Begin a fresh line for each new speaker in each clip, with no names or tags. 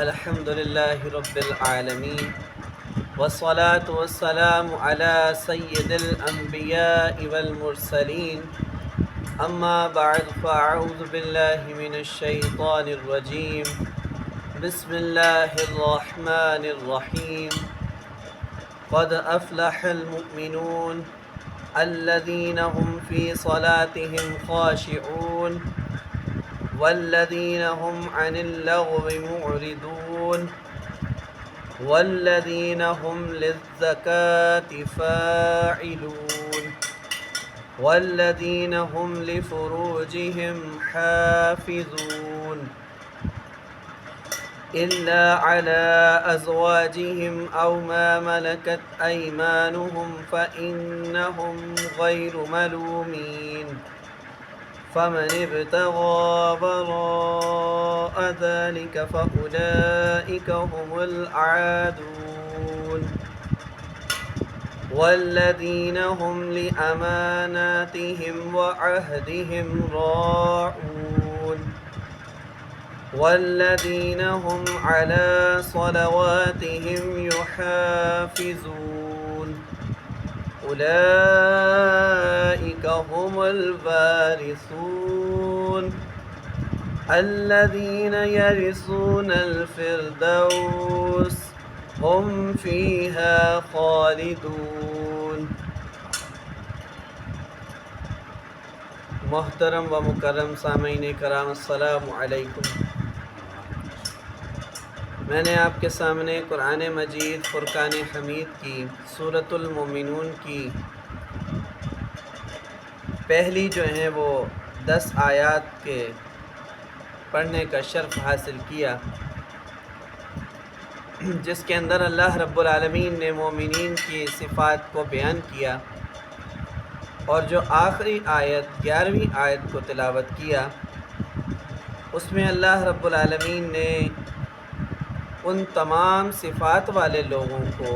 الحمد لله رب العالمين والصلاة والسلام على سيد الأنبياء والمرسلين أما بعد فأعوذ بالله من الشيطان الرجيم بسم الله الرحمن الرحيم قد أفلح المؤمنون الذين هم في صلاتهم خاشعون والذين هم عن اللغو معرضون والذين هم للزكاة فاعلون والذين هم لفروجهم حافظون إلا على أزواجهم أو ما ملكت أيمانهم فإنهم غير ملومين فمن ابتغى وراء ذلك فأولئك هم العادون والذين هم لأماناتهم وعهدهم راعون والذين هم على صلواتهم يحافظون أولئك هم الوارثون الذين يرثون الفردوس هم فيها خالدون۔ محترم و مکرم سامعین کرام، السلام علیکم۔ میں نے آپ کے سامنے قرآن مجید فرقان حمید کی سورۃ المومنون کی پہلی جو ہیں وہ 10 آیات کے پڑھنے کا شرف حاصل کیا، جس کے اندر اللہ رب العالمین نے مومنین کی صفات کو بیان کیا، اور جو آخری آیت 11ویں آیت کو تلاوت کیا، اس میں اللہ رب العالمین نے ان تمام صفات والے لوگوں کو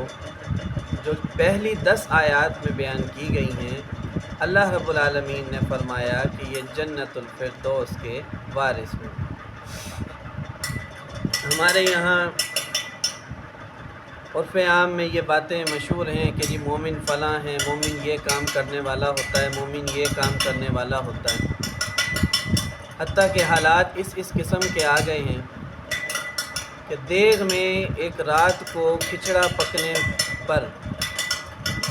جو پہلی 10 آیات میں بیان کی گئی ہیں، اللہ رب العالمین نے فرمایا کہ یہ جنت الفردوس کے وارث ہوں۔ ہمارے یہاں عرف عام میں یہ باتیں مشہور ہیں کہ جی مومن فلاں ہیں، مومن یہ کام کرنے والا ہوتا ہے، مومن یہ کام کرنے والا ہوتا ہے، حتیٰ کہ حالات اس قسم کے آ گئے ہیں کہ دیگ میں ایک رات کو کھچڑا پکنے پر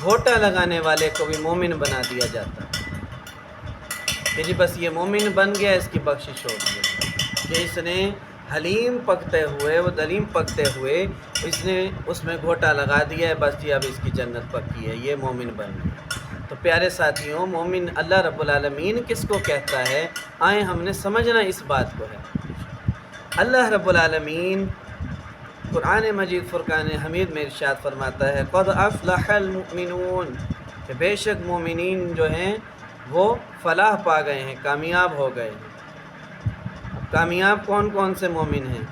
گھوٹا لگانے والے کو بھی مومن بنا دیا جاتا ہے کہ جی بس یہ مومن بن گیا، اس کی بخشش ہو گئی کہ اس نے حلیم پکتے ہوئے، وہ دلیم پکتے ہوئے اس نے اس میں گھوٹا لگا دیا ہے، بس جی اب اس کی جنت پکی ہے، یہ مومن بن گیا۔ تو پیارے ساتھیوں، مومن اللہ رب العالمین کس کو کہتا ہے؟ آئیں ہم نے سمجھنا اس بات کو ہے۔ اللہ رب العالمین قرآن مجید فرقان حمید میں ارشاد فرماتا ہے قد افلح المؤمنون، کہ بے شک مومنین جو ہیں وہ فلاح پا گئے ہیں، کامیاب ہو گئے ہیں۔ کامیاب کون کون سے مومن ہیں؟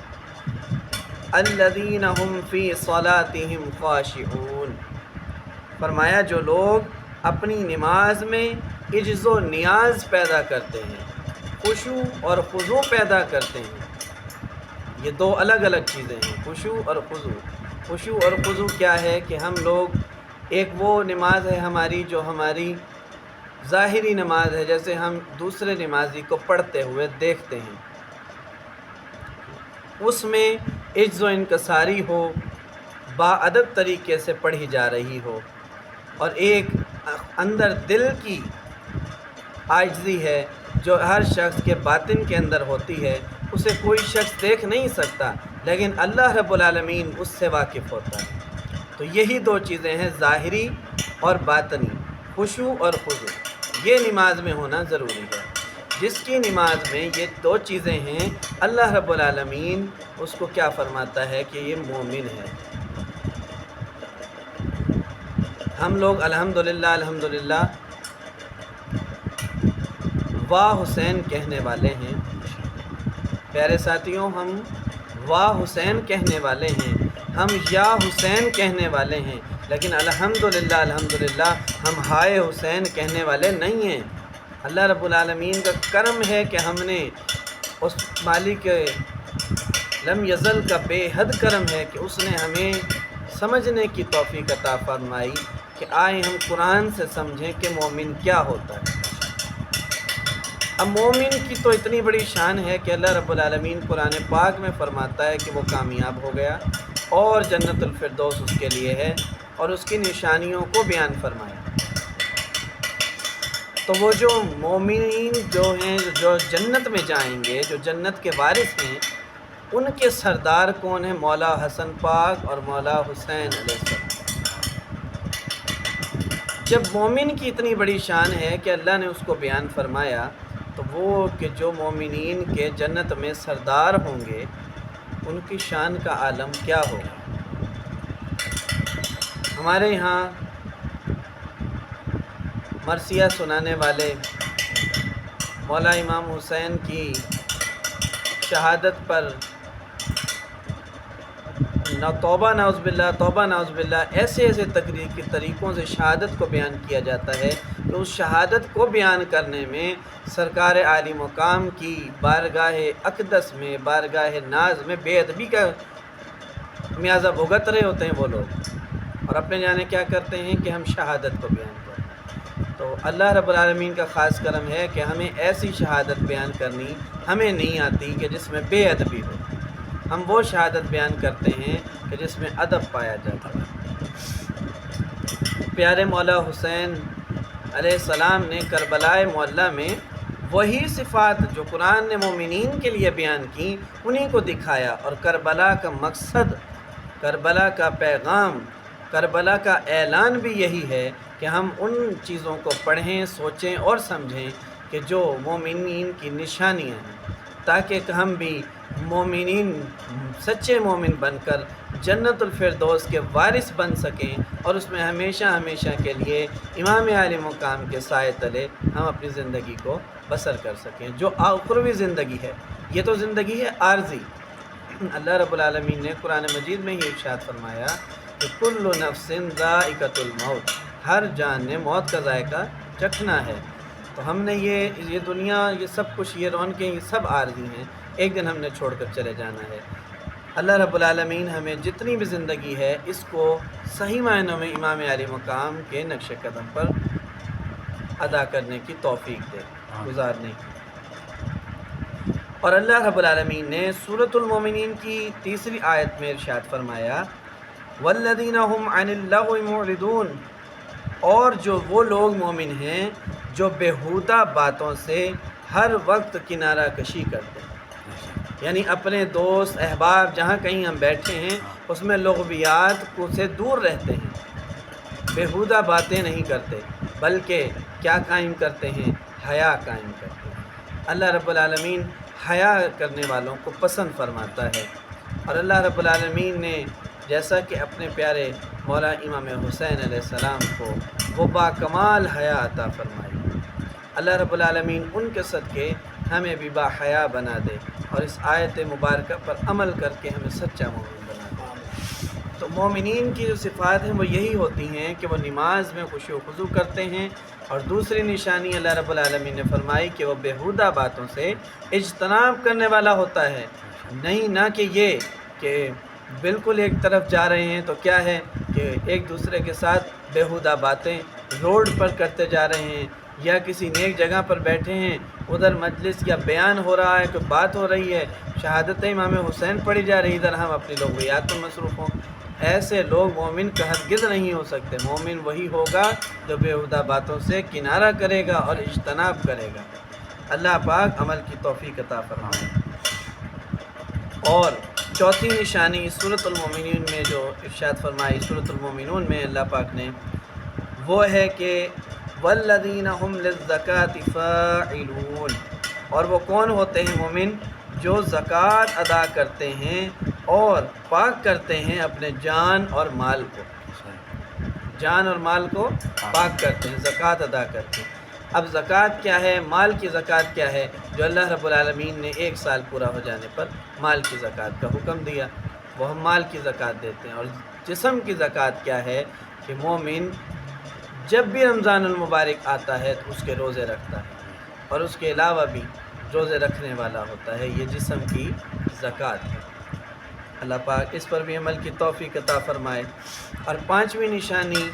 الذین هم فی صلاتهم خاشعون، فرمایا جو لوگ اپنی نماز میں عجز و نیاز پیدا کرتے ہیں، خشوع اور خضوع پیدا کرتے ہیں۔ یہ دو الگ الگ چیزیں ہیں، خشوع اور خضوع۔ خشوع اور خضوع کیا ہے کہ ہم لوگ، ایک وہ نماز ہے ہماری جو ہماری ظاہری نماز ہے، جیسے ہم دوسرے نمازی کو پڑھتے ہوئے دیکھتے ہیں، اس میں عجز و انکساری ہو، باادب طریقے سے پڑھی جا رہی ہو، اور ایک اندر دل کی عاجزی ہے جو ہر شخص کے باطن کے اندر ہوتی ہے، اسے کوئی شخص دیکھ نہیں سکتا، لیکن اللہ رب العالمین اس سے واقف ہوتا ہے۔ تو یہی دو چیزیں ہیں، ظاہری اور باطنی، خشوع اور خضوع، یہ نماز میں ہونا ضروری ہے۔ جس کی نماز میں یہ دو چیزیں ہیں، اللہ رب العالمین اس کو کیا فرماتا ہے کہ یہ مومن ہے۔ ہم لوگ الحمدللہ واہ حسین کہنے والے ہیں، پیارے ساتھیوں، ہم واہ حسین کہنے والے ہیں، ہم یا حسین کہنے والے ہیں، لیکن الحمدللہ ہم ہائے حسین کہنے والے نہیں ہیں۔ اللہ رب العالمین کا کرم ہے کہ ہم نے اس مالک لم یزل کا بے حد کرم ہے کہ اس نے ہمیں سمجھنے کی توفیق عطا فرمائی کہ آئے ہم قرآن سے سمجھیں کہ مومن کیا ہوتا ہے۔ اب مومن کی تو اتنی بڑی شان ہے کہ اللہ رب العالمین قرآن پاک میں فرماتا ہے کہ وہ کامیاب ہو گیا اور جنت الفردوس اس کے لیے ہے، اور اس کی نشانیوں کو بیان فرمایا۔ تو وہ جو مومنین جو ہیں جو جنت میں جائیں گے، جو جنت کے وارث ہیں، ان کے سردار کون ہیں؟ مولا حسن پاک اور مولا حسین علیہ السلام۔ جب مومن کی اتنی بڑی شان ہے کہ اللہ نے اس کو بیان فرمایا، تو وہ کہ جو مومنین کے جنت میں سردار ہوں گے، ان کی شان کا عالم کیا ہوگا۔ ہمارے یہاں مرثیہ سنانے والے مولا امام حسین کی شہادت پر توبہ نعوذ باللہ ایسے طریقوں سے شہادت کو بیان کیا جاتا ہے کہ اس شہادت کو بیان کرنے میں سرکار عالی مقام کی بارگاہ اقدس میں، بارگاہ ناز میں بے ادبی کا میازہ بھگت رہے ہوتے ہیں وہ لوگ، اور اپنے جانے کیا کرتے ہیں کہ ہم شہادت کو بیان کریں۔ تو اللہ رب العالمین کا خاص کرم ہے کہ ہمیں ایسی شہادت بیان کرنی ہمیں نہیں آتی کہ جس میں بے ادبی ہو۔ ہم وہ شہادت بیان کرتے ہیں کہ جس میں ادب پایا جاتا ہے۔ پیارے مولا حسین علیہ السلام نے کربلائے معلیٰ میں وہی صفات جو قرآن نے مومنین کے لیے بیان کی انہی کو دکھایا، اور کربلا کا مقصد، کربلا کا پیغام، کربلا کا اعلان بھی یہی ہے کہ ہم ان چیزوں کو پڑھیں، سوچیں اور سمجھیں کہ جو مومنین کی نشانیاں ہیں، تاکہ ہم بھی مومنین، سچے مومن بن کر جنت الفردوس کے وارث بن سکیں، اور اس میں ہمیشہ ہمیشہ کے لیے امام عالی مقام کے سائے تلے ہم اپنی زندگی کو بسر کر سکیں، جو اخروی زندگی ہے۔ یہ تو زندگی ہے عارضی۔ اللہ رب العالمین نے قرآن مجید میں ہی ارشاد فرمایا کہ کل نفس ذائقۃ الموت، ہر جان نے موت کا ذائقہ چکھنا ہے۔ تو ہم نے یہ دنیا، یہ سب کچھ، یہ رونقیں، یہ سب عارضی ہیں، ایک دن ہم نے چھوڑ کر چلے جانا ہے۔ اللہ رب العالمین ہمیں جتنی بھی زندگی ہے اس کو صحیح معنوں میں امام عالی مقام کے نقش قدم پر ادا کرنے کی توفیق دے، گزارنے کی۔ اور اللہ رب العالمین نے سورۃ المومنین کی 3 آیت میں ارشاد فرمایا والذین هم عن اللغو معرضون، اور جو وہ لوگ مومن ہیں جو بیہودہ باتوں سے ہر وقت کنارہ کشی کرتے ہیں، یعنی اپنے دوست احباب جہاں کہیں ہم بیٹھے ہیں اس میں لغویات کو سے دور رہتے ہیں، بیہودہ باتیں نہیں کرتے، بلکہ کیا قائم کرتے ہیں؟ حیا قائم کرتے ہیں۔ اللہ رب العالمین حیا کرنے والوں کو پسند فرماتا ہے، اور اللہ رب العالمین نے جیسا کہ اپنے پیارے مولا امام حسین علیہ السلام کو وہ باکمال حیا عطا فرمائی، اللہ رب العالمین ان کے صدقے ہمیں بھی با حیا بنا دے، اور اس آیت مبارکہ پر عمل کر کے ہمیں سچا مومن بنا دے۔ تو مومنین کی جو صفات ہیں وہ یہی ہوتی ہیں کہ وہ نماز میں خشوع و خضوع کرتے ہیں، اور دوسری نشانی اللہ رب العالمین نے فرمائی کہ وہ بیہودہ باتوں سے اجتناب کرنے والا ہوتا ہے، نہیں نہ کہ یہ کہ بالکل ایک طرف جا رہے ہیں تو کیا ہے کہ ایک دوسرے کے ساتھ بیہودہ باتیں روڈ پر کرتے جا رہے ہیں، یا کسی نیک جگہ پر بیٹھے ہیں، ادھر مجلس یا بیان ہو رہا ہے، کوئی بات ہو رہی ہے، شہادت امام حسین پڑھی جا رہی، ادھر ہم اپنی لغویات میں مصروف ہوں۔ ایسے لوگ مومن کا ہرگز نہیں ہو سکتے۔ مومن وہی ہوگا جو بیہودہ باتوں سے کنارہ کرے گا اور اجتناب کرے گا۔ اللہ پاک عمل کی توفیق عطا فرمائے۔ اور چوتھی نشانی سورۃ المومنین میں جو ارشاد فرمائی، سورۃ المومنون میں اللہ پاک نے، وہ ہے کہ والذین هم للزکاة فاعلون، اور وہ کون ہوتے ہیں مومن؟ جو زکوٰۃ ادا کرتے ہیں اور پاک کرتے ہیں اپنے جان اور مال کو، جان اور مال کو پاک کرتے ہیں، زکوٰۃ ادا کرتے ہیں۔ اب زکوٰۃ کیا ہے؟ مال کی زکوٰۃ کیا ہے؟ جو اللہ رب العالمین نے 1 سال پورا ہو جانے پر مال کی زکوٰۃ کا حکم دیا، وہ ہم مال کی زکوٰۃ دیتے ہیں۔ اور جسم کی زکوٰۃ کیا ہے کہ مومن جب بھی رمضان المبارک آتا ہے تو اس کے روزے رکھتا ہے، اور اس کے علاوہ بھی روزے رکھنے والا ہوتا ہے، یہ جسم کی زکوٰۃ ہے۔ اللہ پاک اس پر بھی عمل کی توفیق عطا فرمائے۔ اور پانچویں نشانی